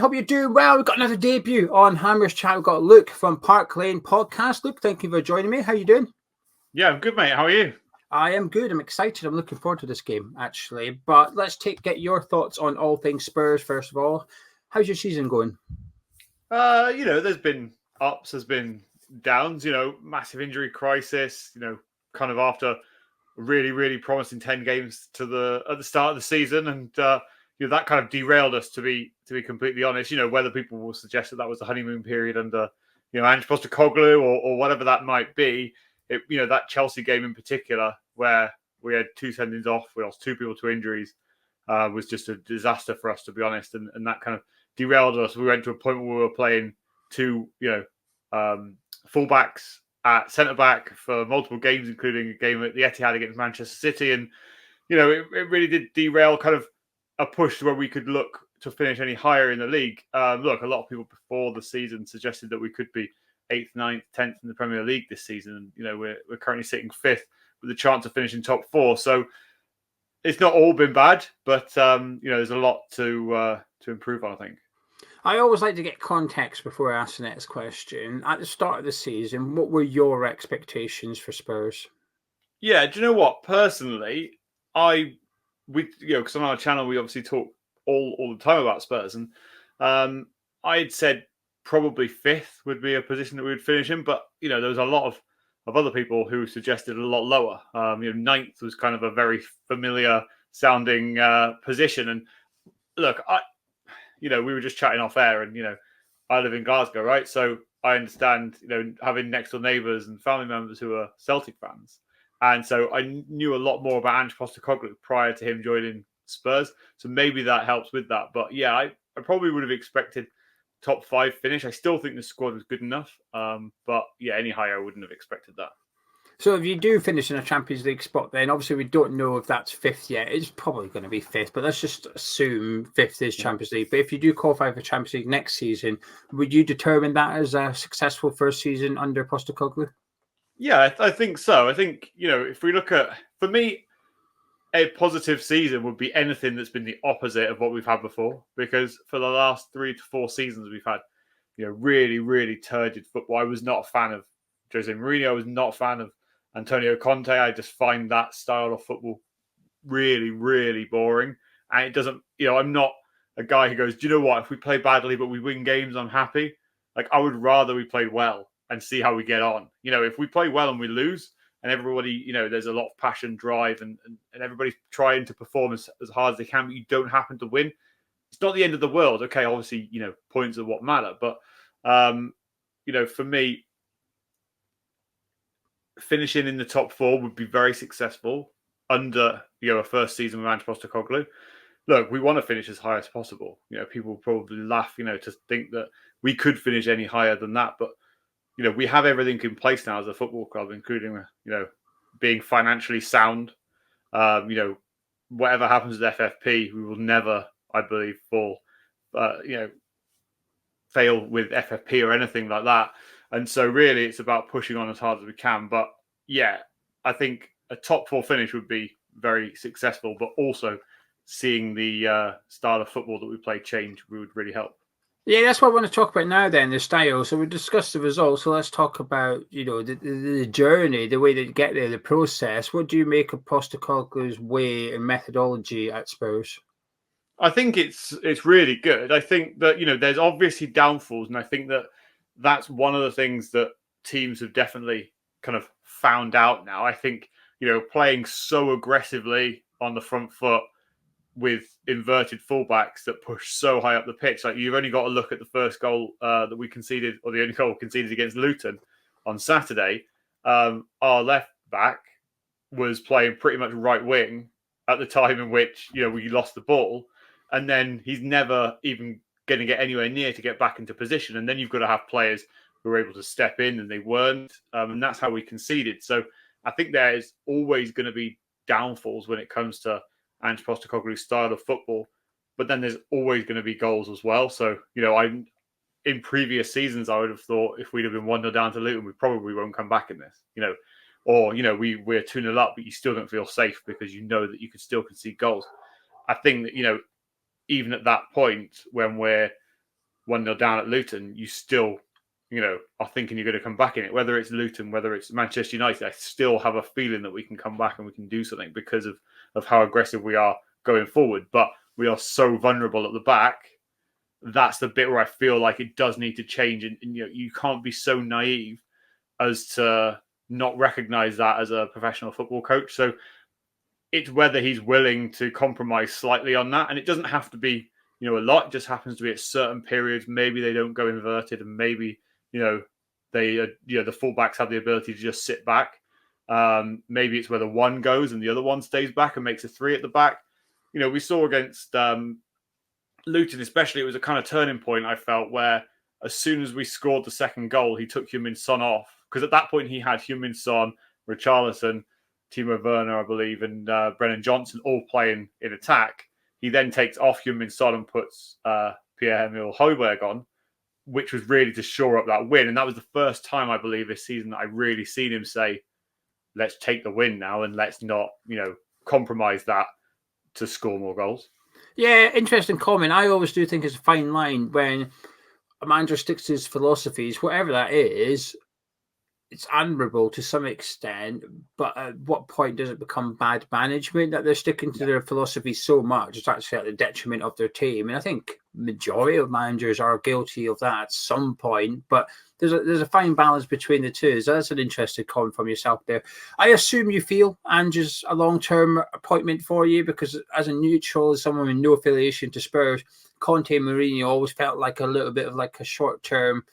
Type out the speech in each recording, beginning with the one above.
Hope you're doing well. We've got another debut on Hammer's Chat. We've got Luke from Park Lane Podcast. Luke, thank you for joining me. How are you doing? Yeah, I'm good, mate. How are you? I am good. I'm excited. I'm looking forward to this game, actually. But let's get your thoughts on all things Spurs, first of all. How's your season going? There's been ups, there's been downs, massive injury crisis, kind of after a really, really promising 10 games at the start of the season. And, that kind of derailed us, to be completely honest. Whether people will suggest that was the honeymoon period under, Ange Postecoglou or whatever that might be. That Chelsea game in particular, where we had 2 sendings off, we lost 2 people to injuries, was just a disaster for us, to be honest. And that kind of derailed us. We went to a point where we were playing 2, fullbacks at centre back for multiple games, including a game at the Etihad against Manchester City. And, it really did derail kind of a push to where we could look to finish any higher in the league. Look, a lot of people before the season suggested that we could be 8th, 9th, 10th in the Premier League this season. And, we're currently sitting 5th with a chance of finishing top 4. So it's not all been bad, but, there's a lot to improve on, I think. I always like to get context before I ask the next question. At the start of the season, what were your expectations for Spurs? Yeah, do you know what? Personally, because on our channel we obviously talk all the time about Spurs, and I'd said probably 5th would be a position that we would finish in, but there was a lot of other people who suggested a lot lower. 9th was kind of a very familiar sounding position, and look, we were just chatting off air, and I live in Glasgow, right? So I understand, having next door neighbours and family members who are Celtic fans. And so I knew a lot more about Ange Postecoglou prior to him joining Spurs. So maybe that helps with that. But yeah, I probably would have expected top 5 finish. I still think the squad was good enough. But yeah, any higher, I wouldn't have expected that. So if you do finish in a Champions League spot, then obviously we don't know if that's 5th yet. It's probably going to be 5th, but let's just assume 5th is Champions League. But if you do qualify for Champions League next season, would you determine that as a successful first season under Postecoglou? Yeah, I think so. I think, if we look at, for me, a positive season would be anything that's been the opposite of what we've had before. Because for the last 3 to 4 seasons, we've had, really, really turgid football. I was not a fan of Jose Mourinho. I was not a fan of Antonio Conte. I just find that style of football really, really boring. And it doesn't, I'm not a guy who goes, do you know what? If we play badly but we win games, I'm happy. Like, I would rather we played well and see how we get on. If we play well and we lose, and everybody, there's a lot of passion, drive, and everybody's trying to perform as hard as they can, but you don't happen to win, it's not the end of the world. Okay, obviously, points are what matter. But, for me, finishing in the top 4 would be very successful under, a first season with Ange Postecoglou. Look, we want to finish as high as possible. People will probably laugh, to think that we could finish any higher than that. But, we have everything in place now as a football club, including, being financially sound. Whatever happens with FFP, we will never, I believe, fail with FFP or anything like that. And so really it's about pushing on as hard as we can. But yeah, I think a top 4 finish would be very successful, but also seeing the style of football that we play change would really help. Yeah, that's what I want to talk about now then, the style. So we discussed the results. So let's talk about, the journey, the way that you get there, the process. What do you make of Postecoglou's way and methodology at Spurs? I think it's really good. I think that, there's obviously downfalls, and I think that that's one of the things that teams have definitely kind of found out now. I think, playing so aggressively on the front foot with inverted fullbacks that push so high up the pitch. Like, you've only got to look at the first goal that we conceded, or the only goal conceded against Luton on Saturday. Our left back was playing pretty much right wing at the time in which, we lost the ball. And then he's never even going to get anywhere near to get back into position. And then you've got to have players who are able to step in, and they weren't. And that's how we conceded. So I think there is always going to be downfalls when it comes to Ange Postecoglou's style of football. But then there's always going to be goals as well. So, in previous seasons, I would have thought if we'd have been 1-0 down to Luton, we probably won't come back in this, or, we're 2-0 up, but you still don't feel safe because you know that you could still concede goals. I think that, even at that point when we're 1-0 down at Luton, you still, are thinking you're going to come back in it. Whether it's Luton, whether it's Manchester United, I still have a feeling that we can come back and we can do something because of how aggressive we are going forward. But we are so vulnerable at the back. That's the bit where I feel like it does need to change. And you can't be so naive as to not recognize that as a professional football coach. So it's whether he's willing to compromise slightly on that. And it doesn't have to be, a lot. It just happens to be at certain periods. Maybe they don't go inverted, and maybe, they, the fullbacks have the ability to just sit back. Maybe it's where the one goes and the other one stays back and makes a three at the back. We saw against Luton, especially, it was a kind of turning point, I felt, where as soon as we scored the second goal, he took Heung-min Son off. Because at that point, he had Heung-min Son, Richarlison, Timo Werner, I believe, and Brennan Johnson all playing in attack. He then takes off Heung-min Son and puts Pierre-Emile Højbjerg on, which was really to shore up that win. And that was the first time, I believe, this season that I really seen him say, let's take the win now and let's not, compromise that to score more goals. Yeah, interesting comment. I always do think it's a fine line when a manager sticks to his philosophies, whatever that is. It's admirable to some extent, but at what point does it become bad management that they're sticking to their philosophy so much? It's actually at the detriment of their team. And I think majority of managers are guilty of that at some point, but there's a fine balance between the two. So that's an interesting comment from yourself there. I assume you feel Ange is a long-term appointment for you, because as a neutral, as someone with no affiliation to Spurs, Conte and Mourinho always felt like a little bit of like a short-term,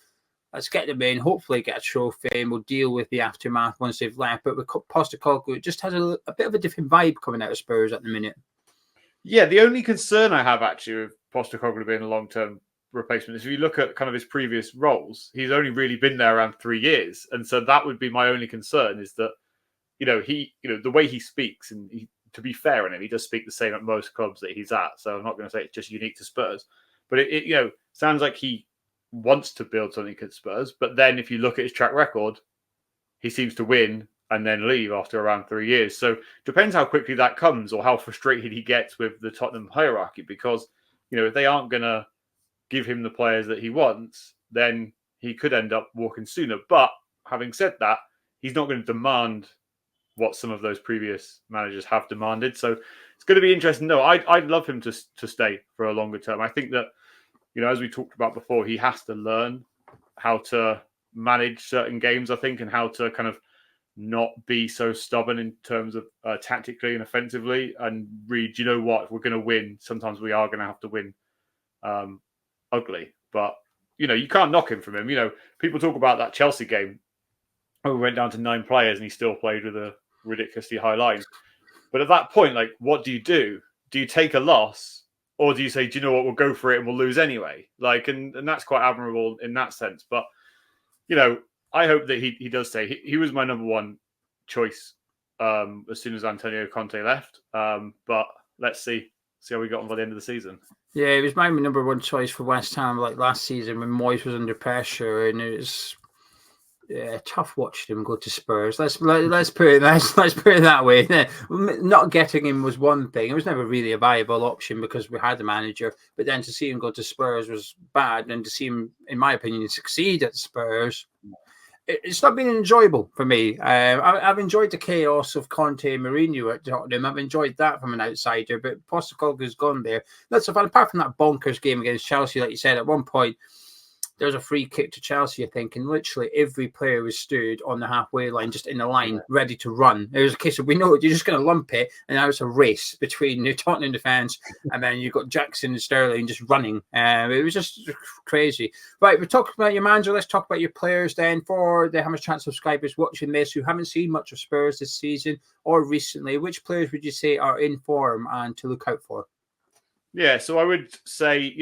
let's get them in, hopefully get a trophy, and we'll deal with the aftermath once they've left. But with Postecoglou, it just has a bit of a different vibe coming out of Spurs at the minute. Yeah, the only concern I have actually with Postecoglou being a long-term replacement is if you look at kind of his previous roles, he's only really been there around 3 years. And so that would be my only concern, is that, the way he speaks, and to be fair on him, he does speak the same at most clubs that he's at. So I'm not going to say it's just unique to Spurs, but it sounds like he wants to build something at Spurs, but then if you look at his track record, he seems to win and then leave after around 3 years. So depends how quickly that comes or how frustrated he gets with the Tottenham hierarchy, because if they aren't going to give him the players that he wants, then he could end up walking sooner. But having said that, he's not going to demand what some of those previous managers have demanded. So it's going to be interesting. No, I'd love him to stay for a longer term. I think that, as we talked about before, he has to learn how to manage certain games, I think, and how to kind of not be so stubborn in terms of tactically and offensively, and read, if we're going to win, sometimes we are going to have to win ugly. But, you can't knock him from him. People talk about that Chelsea game. We went down to 9 players and he still played with a ridiculously high line. But at that point, what do you do? Do you take a loss? Or do you say, do you know what, we'll go for it and we'll lose anyway? And that's quite admirable in that sense. But, I hope that he does stay. He was my number one choice as soon as Antonio Conte left. But let's see how we got on by the end of the season. Yeah, he was my number one choice for West Ham, like last season when Moyes was under pressure, and it was tough watching him go to Spurs. Let's put it that way. Not getting him was one thing. It was never really a viable option because we had the manager. But then to see him go to Spurs was bad, and to see him, in my opinion, succeed at Spurs, it's not been enjoyable for me. I've enjoyed the chaos of Conte and Mourinho at Tottenham. I've enjoyed that from an outsider, but Postecoglou's gone there. That's a fun. Apart from that bonkers game against Chelsea, like you said, at one point, there was a free kick to Chelsea, I think, and literally every player was stood on the halfway line, just in a line, ready to run. It was a case of, we know you're just going to lump it, and now it's a race between the Tottenham defence, and then you've got Jackson and Sterling just running. It was just crazy. Right, we're talking about your manager. Let's talk about your players then. For the Hammers Chance subscribers watching this who haven't seen much of Spurs this season or recently, which players would you say are in form and to look out for? Yeah, so I would say,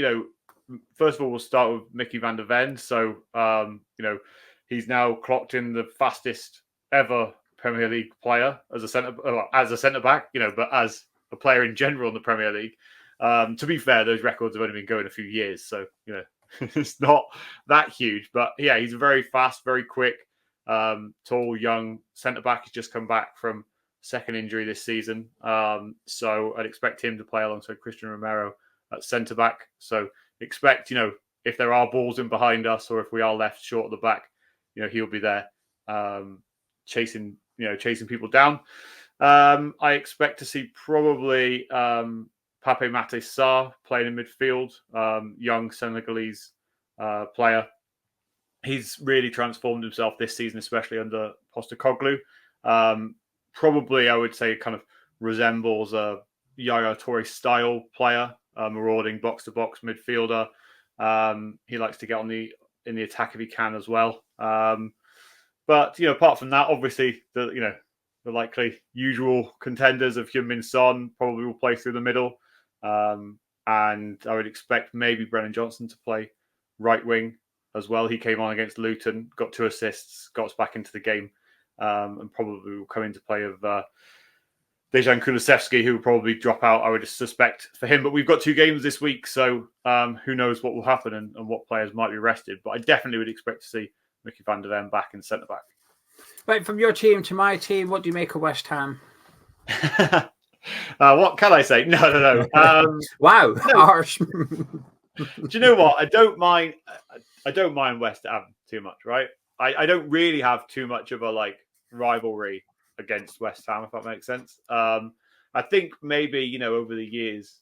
first of all, we'll start with Mickey van der Ven. So, he's now clocked in the fastest ever Premier League player as a centre back, but as a player in general in the Premier League. To be fair, those records have only been going a few years, so it's not that huge. But yeah, he's a very fast, very quick, tall, young centre back. He's just come back from second injury this season, so I'd expect him to play alongside Christian Romero at centre back. So expect, if there are balls in behind us or if we are left short at the back, he'll be there chasing people down. I expect to see probably Pape Matar Sarr playing in midfield, young Senegalese player. He's really transformed himself this season, especially under Postecoglou. Probably, I would say, kind of resembles a Yaya Toure style player, marauding box-to-box midfielder. He likes to get in the attack if he can as well. But apart from that, obviously the likely usual contenders of Heung-min Son probably will play through the middle, and I would expect maybe Brennan Johnson to play right wing as well. He came on against Luton, got 2 assists, got us back into the game, and probably will come into play of Dejan Kulusevski, who will probably drop out, I would suspect, for him. But we've got 2 games this week, so who knows what will happen and what players might be rested. But I definitely would expect to see Mickey van der Ven back in centre-back. Right, from your team to my team, what do you make of West Ham? What can I say? No. Wow, harsh. Do you know what? I don't mind West Ham too much, right? I don't really have too much of a rivalry against West Ham, if that makes sense. I think maybe over the years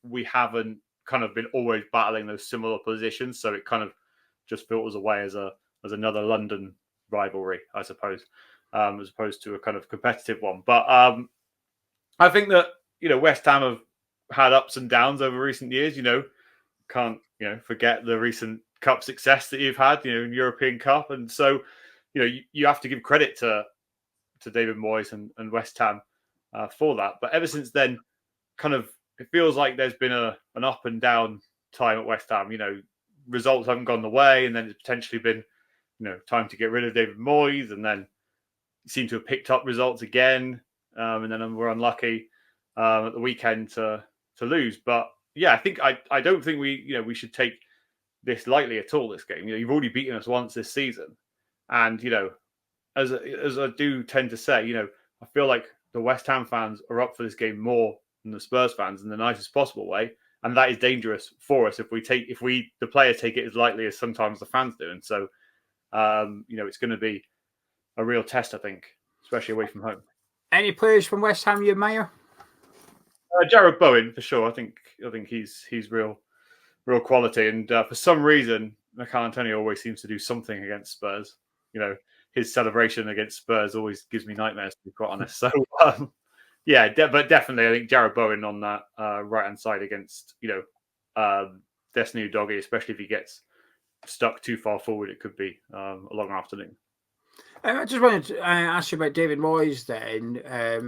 we haven't kind of been always battling those similar positions, so it kind of just filters away as another London rivalry, I suppose, as opposed to a kind of competitive one. But I think that West Ham have had ups and downs over recent years. Can't forget the recent cup success that you've had, in European Cup, and so you have to give credit to David Moyes and West Ham for that. But ever since then, kind of it feels like there's been an up and down time at West Ham. Results haven't gone the way, and then it's potentially been time to get rid of David Moyes, and then seem to have picked up results again, and then we're unlucky at the weekend to lose. But yeah, I think I don't think we should take this lightly at all. This game, you've already beaten us once this season, and as I do tend to say, I feel like the West Ham fans are up for this game more than the Spurs fans in the nicest possible way, and that is dangerous for us if the players take it as lightly as sometimes the fans do, and so it's going to be a real test, I think, especially away from home. Any players from West Ham you admire? Jarrod Bowen for sure. I think he's real quality, and for some reason, Mikel Antonio always seems to do something against Spurs. His celebration against Spurs always gives me nightmares, to be quite honest. So but definitely, I think Jarrod Bowen on that right hand side against Destiny Udogie, especially if he gets stuck too far forward, it could be a long afternoon. I just wanted to ask you about David Moyes then,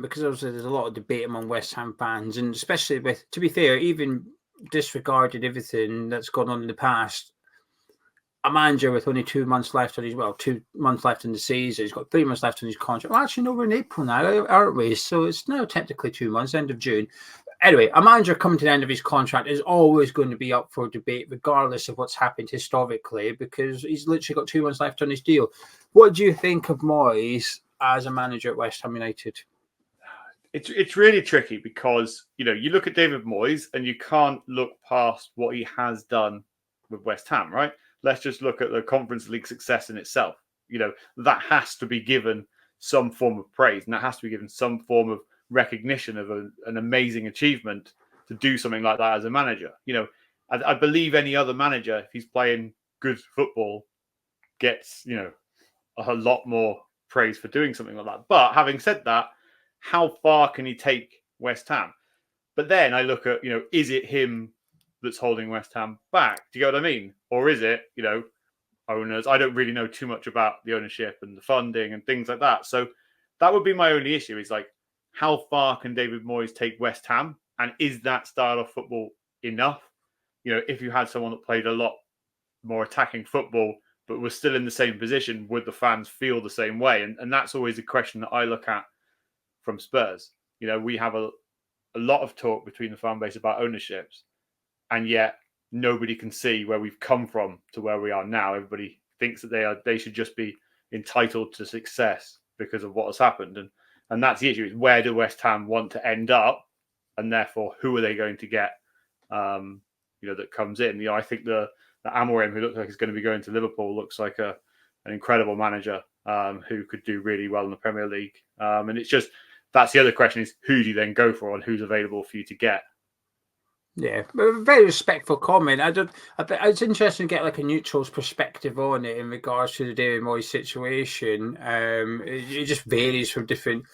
because obviously there's a lot of debate among West Ham fans, and especially to be fair, even disregarded everything that's gone on in the past, a manager with only 2 months left on 2 months left in the season, he's got 3 months left on his contract. Well, actually, no, we're in April now, aren't we? So it's now technically 2 months, end of June. Anyway, a manager coming to the end of his contract is always going to be up for debate, regardless of what's happened historically, because he's literally got 2 months left on his deal. What do you think of Moyes as a manager at West Ham United? It's really tricky because, you look at David Moyes and you can't look past what he has done with West Ham, right? Let's just look at the Conference League success in itself. That has to be given some form of praise, and that has to be given some form of recognition of an amazing achievement to do something like that as a manager. I believe any other manager, if he's playing good football, gets a lot more praise for doing something like that. But having said that, how far can he take West Ham? But then I look at is it him that's holding West Ham back? Do you get what I mean? Or is it owners? I don't really know too much about the ownership and the funding and things like that. So that would be my only issue, is how far can David Moyes take West Ham? And is that style of football enough? If you had someone that played a lot more attacking football, but was still in the same position, would the fans feel the same way? And that's always a question that I look at from Spurs. We have a lot of talk between the fan base about ownerships, and yet nobody can see where we've come from to where we are now. Everybody thinks that they should just be entitled to success because of what has happened. And that's the issue, is where do West Ham want to end up? And therefore, who are they going to get, that comes in? I think the that Amorim, who looks like he's going to be going to Liverpool, looks like an incredible manager who could do really well in the Premier League. And it's just, that's the other question is, who do you then go for and who's available for you to get? Yeah, very respectful comment. It's interesting to get like a neutral's perspective on it in regards to the David Moyes situation. It just varies from different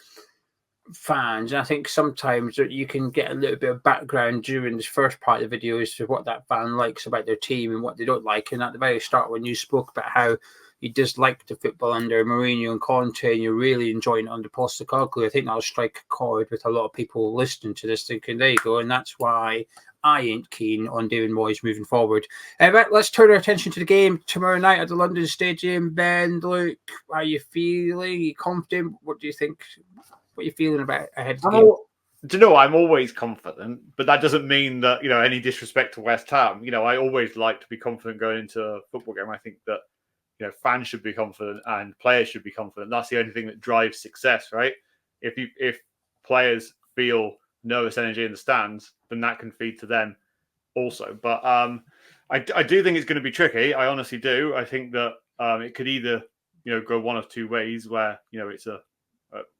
fans, and I think sometimes you can get a little bit of background during this first part of the video as to what that fan likes about their team and what they don't like. And at the very start, when you spoke about how you disliked the football under Mourinho and Conte, and you're really enjoying it under Postecoglou, I think that'll strike a chord with a lot of people listening to this, thinking, there you go, and that's why I ain't keen on David Moyes moving forward. Right, let's turn our attention to the game tomorrow night at the London Stadium. Ben, Luke, how are you feeling? Are you confident? What do you think? What are you feeling about ahead of the game? Do you know, I'm always confident, but that doesn't mean that, any disrespect to West Ham. I always like to be confident going into a football game. I think that, fans should be confident and players should be confident. That's the only thing that drives success, right? If players feel nervous energy in the stands, then that can feed to them also. But I do think it's going to be tricky. I honestly do. I think that it could either, go one of two ways where, it's a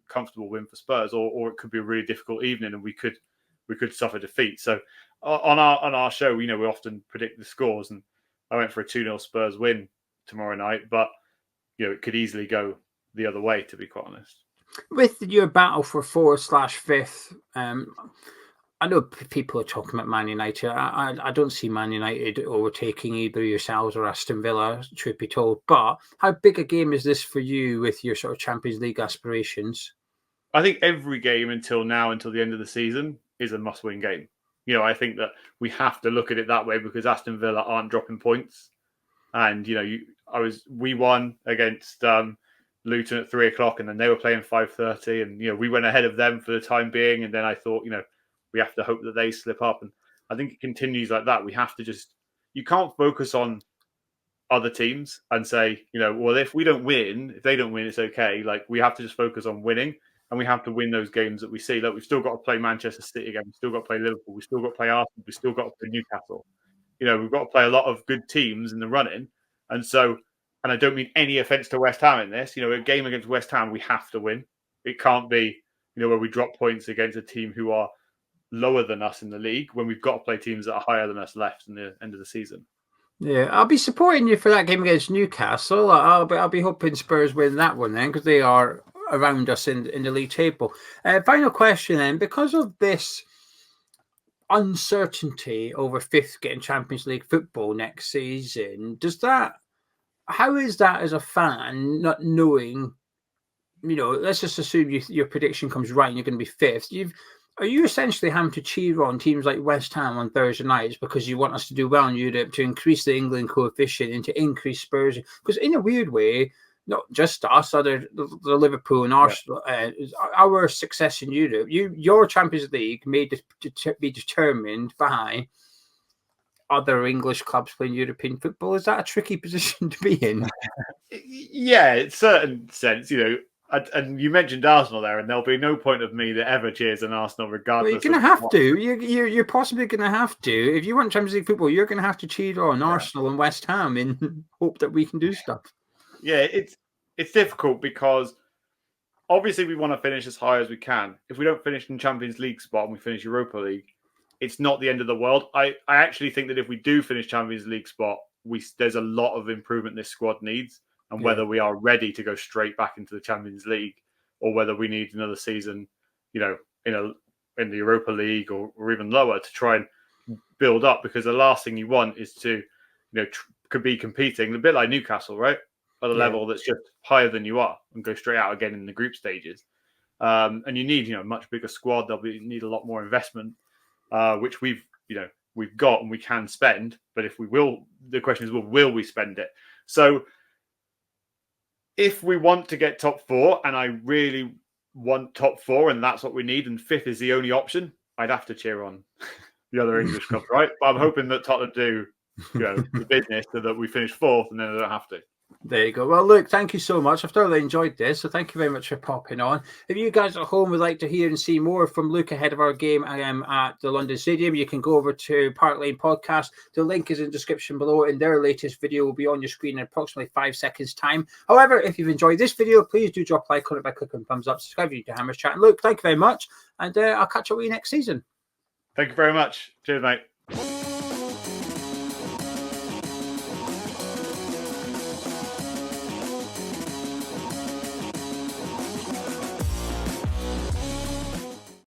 comfortable win for Spurs, or it could be a really difficult evening and we could suffer defeat. So on our show, we often predict the scores, and I went for a 2-0 Spurs win tomorrow night, but it could easily go the other way, to be quite honest. With your battle for 4/5, I know people are talking about Man United. I don't see Man United overtaking either yourselves or Aston Villa, truth be told. But how big a game is this for you with your sort of Champions League aspirations? I think every game until now, until the end of the season, is a must-win game. I think that we have to look at it that way because Aston Villa aren't dropping points. And, we won against Luton at 3:00 and then they were playing 5:30 and, we went ahead of them for the time being. And then I thought, we have to hope that they slip up. And I think it continues like that. We have to you can't focus on other teams and say, well, if we don't win, if they don't win, it's okay. Like, we have to just focus on winning and we have to win those games that we see. Like, we've still got to play Manchester City again. We've still got to play Liverpool. We've still got to play Arsenal. We've still got to play Newcastle. We've got to play a lot of good teams in the running. And so, and I don't mean any offense to West Ham in this, a game against West Ham, we have to win. It can't be, where we drop points against a team who are lower than us in the league when we've got to play teams that are higher than us left in the end of the season. Yeah, I'll be supporting you for that game against Newcastle. I'll be hoping Spurs win that one then, because they are around us in the league table. Final question then, because of this uncertainty over fifth getting Champions League football next season, how is that as a fan, not knowing, let's just assume your prediction comes right and you're going to be fifth. Are you essentially having to cheer on teams like West Ham on Thursday nights because you want us to do well in Europe to increase the England coefficient and to increase Spurs? Because in a weird way, not just us, the Liverpool and Arsenal, our success in Europe, your Champions League may be determined by other English clubs playing European football. Is that a tricky position to be in? Yeah, in a certain sense, and you mentioned Arsenal there, and there'll be no point of me that ever cheers an Arsenal regardless. Well, you're going to have to. You're possibly going to have to. If you want Champions League football, you're going to have to cheer on Arsenal and West Ham in hope that we can do stuff. Yeah, it's difficult because obviously we want to finish as high as we can. If we don't finish in Champions League spot and we finish Europa League, it's not the end of the world. I actually think that if we do finish Champions League spot, there's a lot of improvement this squad needs, and whether we are ready to go straight back into the Champions League or whether we need another season, in the Europa League or even lower to try and build up, because the last thing you want is to, could be competing a bit like Newcastle, right? At a level that's just higher than you are and go straight out again in the group stages. And you need, a much bigger squad. Need a lot more investment, which we've got and we can spend. But if we will, the question is, will we spend it? So if we want to get top four, and I really want top four, and that's what we need, and fifth is the only option, I'd have to cheer on the other English clubs, right? But I'm hoping that Tottenham do, the business so that we finish fourth and then I don't have to. There you go. Well, look, thank you so much. I've thoroughly enjoyed this, so thank you very much for popping on. If you guys at home would like to hear and see more from Luke ahead of our game at the London Stadium, you can go over to Park Lane Podcast. The link is in the description below, and their latest video will be on your screen in approximately 5 seconds' time. However, if you've enjoyed this video, please do drop a like on it by clicking thumbs up, subscribe to Hammers Chat. And Luke, thank you very much, and I'll catch up with you next season. Thank you very much. Cheers, mate.